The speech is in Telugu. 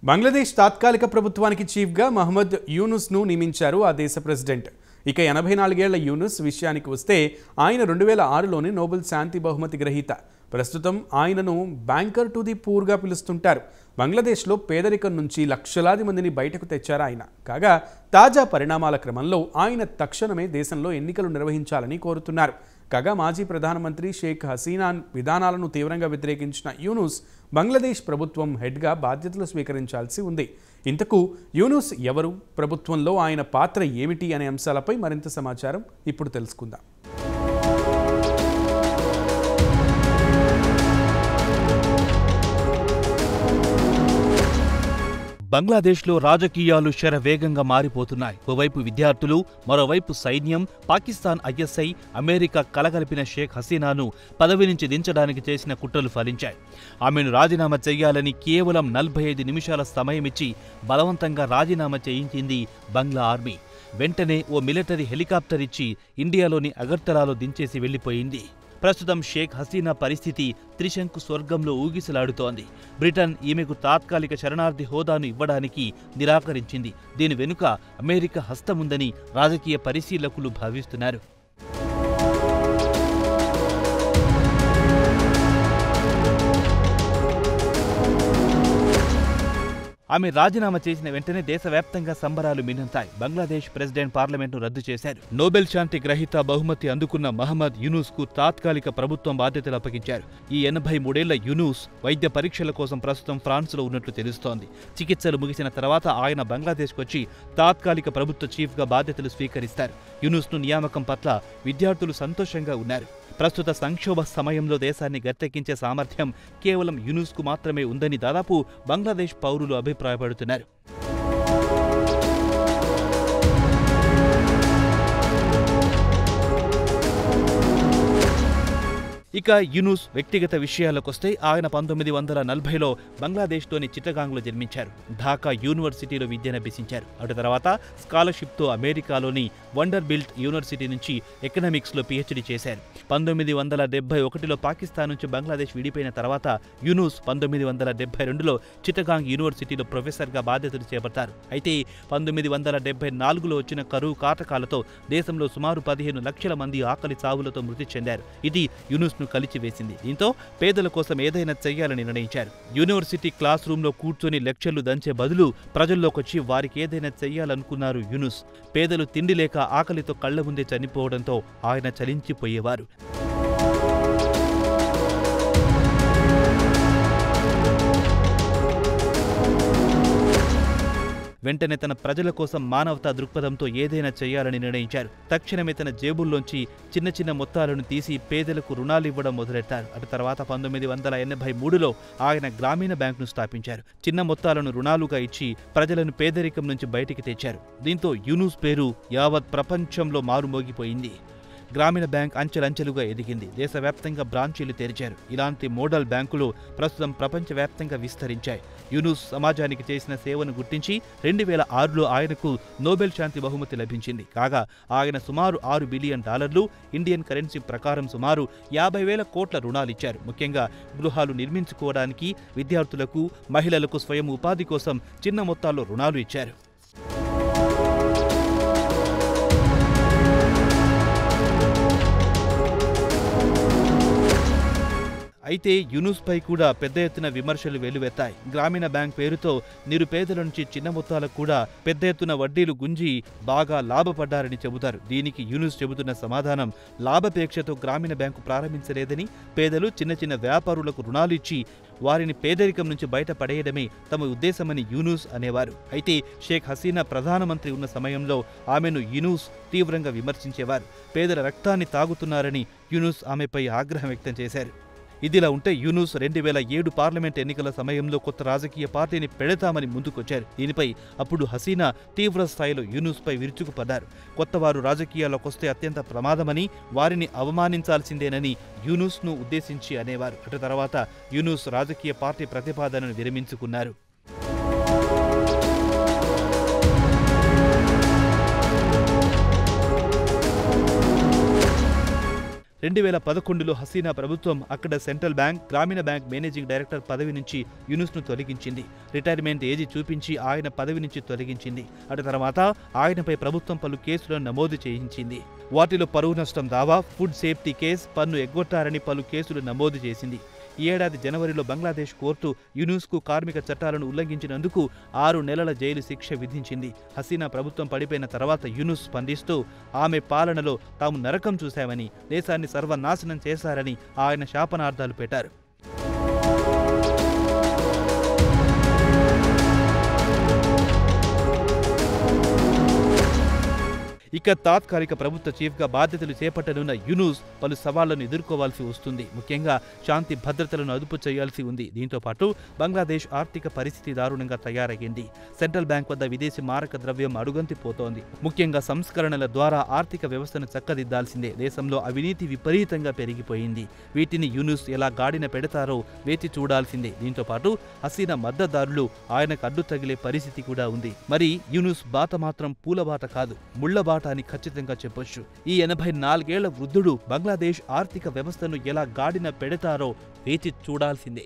బంగ్లాదేశ్ తాత్కాలిక ప్రభుత్వానికి చీఫ్గా మహమ్మద్ యూనుస్ను నియమించారు ఆ దేశ ప్రెసిడెంట్. ఇక 84 ఏళ్ల యూనుస్ విషయానికి వస్తే ఆయన 2006లోనే నోబెల్ శాంతి బహుమతి గ్రహీత. ప్రస్తుతం ఆయనను బ్యాంకర్ టు ది పూర్గా పిలుస్తుంటారు. బంగ్లాదేశ్లో పేదరికం నుంచి లక్షలాది మందిని బయటకు తెచ్చారు ఆయన. కాగా తాజా పరిణామాల క్రమంలో ఆయన తక్షణమే దేశంలో ఎన్నికలు నిర్వహించాలని కోరుతున్నారు. కాగా మాజీ ప్రధానమంత్రి షేక్ హసీనా విధానాలను తీవ్రంగా వ్యతిరేకించిన యూనుస్ బంగ్లాదేశ్ ప్రభుత్వం హెడ్గా బాధ్యతలు స్వీకరించాల్సి ఉంది. ఇంతకు యూనుస్ ఎవరు, ప్రభుత్వంలో ఆయన పాత్ర ఏమిటి అనే అంశాలపై మరింత సమాచారం ఇప్పుడు తెలుసుకుందాం. బంగ్లాదేశ్లో రాజకీయాలు శరవేగంగా మారిపోతున్నాయి. ఓవైపు విద్యార్థులు, మరోవైపు సైన్యం, పాకిస్తాన్ ఐఎస్ఐ, అమెరికా కలగలిపిన షేక్ హసీనాను పదవి నుంచి దించడానికి చేసిన కుట్రలు ఫలించాయి. ఆమెను రాజీనామా చేయాలని కేవలం 45 నిమిషాల సమయమిచ్చి బలవంతంగా రాజీనామా చేయించింది బంగ్లా ఆర్మీ. వెంటనే ఓ మిలిటరీ హెలికాప్టర్ ఇచ్చి ఇండియాలోని అగర్తలాలో దించేసి వెళ్లిపోయింది. ప్రస్తుతం షేక్ హసీనా పరిస్థితి త్రిశంకు స్వర్గంలో ఊగిసలాడుతోంది. బ్రిటన్ ఈమెకు తాత్కాలిక శరణార్థి హోదాను ఇవ్వడానికి నిరాకరించింది. దీని వెనుక అమెరికా హస్తముందని రాజకీయ పరిశీలకులు భావిస్తున్నారు. ఆమె రాజీనామా చేసిన వెంటనే దేశవ్యాప్తంగా సంబరాలు మిన్నంతాయి. బంగ్లాదేశ్ ప్రెసిడెంట్ పార్లమెంట్ను రద్దు చేశారు. నోబెల్ శాంతి గ్రహీత బహుమతి అందుకున్న మహమ్మద్ యూనుస్ కు తాత్కాలిక ప్రభుత్వం బాధ్యతలు అప్పగించారు. ఈ 83 ఏళ్ల యూనుస్ వైద్య పరీక్షల కోసం ప్రస్తుతం ఫ్రాన్స్లో ఉన్నట్లు తెలుస్తోంది. చికిత్సలు ముగిసిన తర్వాత ఆయన బంగ్లాదేశ్కు వచ్చి తాత్కాలిక ప్రభుత్వ చీఫ్గా బాధ్యతలు స్వీకరిస్తారు. యూనుస్ను నియామకం పట్ల విద్యార్థులు సంతోషంగా ఉన్నారు. ప్రస్తుత సంక్షోభ సమయంలో దేశాన్ని గట్టెక్కించే సామర్థ్యం కేవలం యూనుస్కు మాత్రమే ఉందని దాదాపు బంగ్లాదేశ్ పౌరులు అభిప్రాయపడుతున్నారు. ఇక యూనుస్ వ్యక్తిగత విషయాలకొస్తే ఆయన 1940లో బంగ్లాదేశ్లోని చిట్టగాంగ్లో జన్మించారు. ఢాకా యూనివర్సిటీలో విద్యనభ్యసించారు. అటు తర్వాత స్కాలర్షిప్తో అమెరికాలోని వండర్బిల్ట్ యూనివర్సిటీ నుంచి ఎకనామిక్స్లో PhD చేశారు. 1971లో పాకిస్తాన్ నుంచి బంగ్లాదేశ్ విడిపోయిన తర్వాత యూనుస్ 1972లో చిట్టగాంగ్ యూనివర్సిటీలో ప్రొఫెసర్గా బాధ్యతలు చేపట్టారు. అయితే 1974లో వచ్చిన కరువు కాటకాలతో దేశంలో సుమారు 15 లక్షల మంది ఆకలి చావులతో మృతి చెందారు. ఇది యూనుస్ను కలిచివేసింది. దీంతో పేదల కోసం ఏదైనా చెయ్యాలని నిర్ణయించారు. యూనివర్సిటీ క్లాస్ రూమ్లో కూర్చొని లెక్చర్లు దంచే బదులు ప్రజల్లోకొచ్చి వారికి ఏదైనా చెయ్యాలనుకున్నారు యూనుస్. పేదలు తిండి లేక ఆకలితో కళ్ల ముందే చనిపోవడంతో ఆయన చలించిపోయేవారు. వెంటనే తన ప్రజల కోసం మానవతా దృక్పథంతో ఏదైనా చేయాలని నిర్ణయించారు. తక్షణమే తన జేబుల్లోంచి చిన్న చిన్న మొత్తాలను తీసి పేదలకు రుణాలివ్వడం మొదలెట్టారు. అటు తర్వాత 1983లో ఆయన గ్రామీణ బ్యాంకును స్థాపించారు. చిన్న మొత్తాలను రుణాలుగా ఇచ్చి ప్రజలను పేదరికం నుంచి బయటికి తెచ్చారు. దీంతో యూనుస్ పేరు యావత్ ప్రపంచంలో మారుమోగిపోయింది. గ్రామీణ బ్యాంక్ అంచెలంచెలుగా ఎదిగింది. దేశవ్యాప్తంగా బ్రాంచీలు తెరిచారు. ఇలాంటి మోడల్ బ్యాంకులు ప్రస్తుతం ప్రపంచవ్యాప్తంగా విస్తరించాయి. యూనుస్ సమాజానికి చేసిన సేవను గుర్తించి 2006లో ఆయనకు నోబెల్ శాంతి బహుమతి లభించింది. కాగా ఆయన సుమారు $6 బిలియన్ ఇండియన్ కరెన్సీ ప్రకారం సుమారు 50,000 కోట్ల రుణాలిచ్చారు. ముఖ్యంగా గృహాలు నిర్మించుకోవడానికి, విద్యార్థులకు, మహిళలకు స్వయం ఉపాధి కోసం చిన్న మొత్తాల్లో రుణాలు ఇచ్చారు. అయితే యూనుస్పై కూడా పెద్ద ఎత్తున విమర్శలు వెల్లువెత్తాయి. గ్రామీణ బ్యాంక్ పేరుతో నిరుపేదల నుంచి చిన్న మొత్తాలకు కూడా పెద్ద ఎత్తున వడ్డీలు గుంజి బాగా లాభపడ్డారని చెబుతారు. దీనికి యూనుస్ చెబుతున్న సమాధానం లాభాపేక్షతో గ్రామీణ బ్యాంకు ప్రారంభించలేదని, పేదలు చిన్న చిన్న వ్యాపారులకు రుణాలు ఇచ్చి వారిని పేదరికం నుంచి బయటపడేయడమే తమ ఉద్దేశమని యూనుస్ అనేవారు. అయితే షేక్ హసీనా ప్రధానమంత్రి ఉన్న సమయంలో ఆమెను యూనుస్ తీవ్రంగా విమర్శించేవారు. పేదల రక్తాన్ని తాగుతున్నారని యూనుస్ ఆమెపై ఆగ్రహం వ్యక్తం చేశారు. ఇదిలా ఉంటే యూనుస్ 2007 పార్లమెంట్ ఎన్నికల సమయంలో కొత్త రాజకీయ పార్టీని పెడతామని ముందుకొచ్చారు. దీనిపై అప్పుడు హసీనా తీవ్ర స్థాయిలో యూనుస్పై విరుచుకుపడ్డారు. కొత్తవారు రాజకీయాల్లోకొస్తే అత్యంత ప్రమాదమని, వారిని అవమానించాల్సిందేనని యూనుస్ను ఉద్దేశించి అనేవారు. అటు తర్వాత యూనుస్ రాజకీయ పార్టీ ప్రతిపాదనను విరమించుకున్నారు. 2007 2011లో హసీనా ప్రభుత్వం అక్కడ సెంట్రల్ బ్యాంక్, గ్రామీణ బ్యాంక్ మేనేజింగ్ డైరెక్టర్ పదవి నుంచి యూనుస్ను తొలగించింది. రిటైర్మెంట్ ఏజీ చూపించి ఆయన పదవి నుంచి తొలగించింది. అటు తర్వాత ఆయనపై ప్రభుత్వం పలు కేసులను నమోదు చేయించింది. వాటిలో పరువు నష్టం దావా, ఫుడ్ సేఫ్టీ కేసు, పన్ను ఎగ్గొట్టారని పలు కేసులు నమోదు చేసింది. ఈ ఏడాది జనవరిలో బంగ్లాదేశ్ కోర్టు యూనుస్కు కార్మిక చట్టాలను ఉల్లంఘించినందుకు 6 నెలల జైలు శిక్ష విధించింది. హసీనా ప్రభుత్వం పడిపోయిన తర్వాత యూనుస్ స్పందిస్తూ ఆమె పాలనలో తాము నరకం చూశామని, దేశాన్ని సర్వనాశనం చేశారని ఆయన శాపనార్థాలు పెట్టారు. ఇక తాత్కాలిక ప్రభుత్వ చీఫ్గా బాధ్యతలు చేపట్టనున్న యూనుస్ పలు సవాళ్లను ఎదుర్కోవాల్సి వస్తుంది. ముఖ్యంగా శాంతి భద్రతలను అదుపు చేయాల్సి ఉంది. దీంతో పాటు బంగ్లాదేశ్ ఆర్థిక పరిస్థితి దారుణంగా తయారయ్యింది. సెంట్రల్ బ్యాంక్ వద్ద విదేశీ మారక ద్రవ్యం అడుగంటిపోతోంది. ముఖ్యంగా సంస్కరణల ద్వారా ఆర్థిక వ్యవస్థను చక్కదిద్దాల్సిందే. దేశంలో అవినీతి విపరీతంగా పెరిగిపోయింది. వీటిని యూనుస్ ఎలా గాడిన పెడతారో వేచి చూడాల్సిందే. దీంతో పాటు హసీనా మద్దతుదారులు ఆయనకు అడ్డు తగిలే పరిస్థితి కూడా ఉంది. మరి యూనుస్ బాట మాత్రం పూలబాట కాదు, ముళ్లబాట అని ఖచ్చితంగా చెప్పొచ్చు. ఈ 84 ఏళ్ల వృద్ధుడు బంగ్లాదేశ్ ఆర్థిక వ్యవస్థను ఎలా గాడిన పెడతారో వేచి చూడాల్సిందే.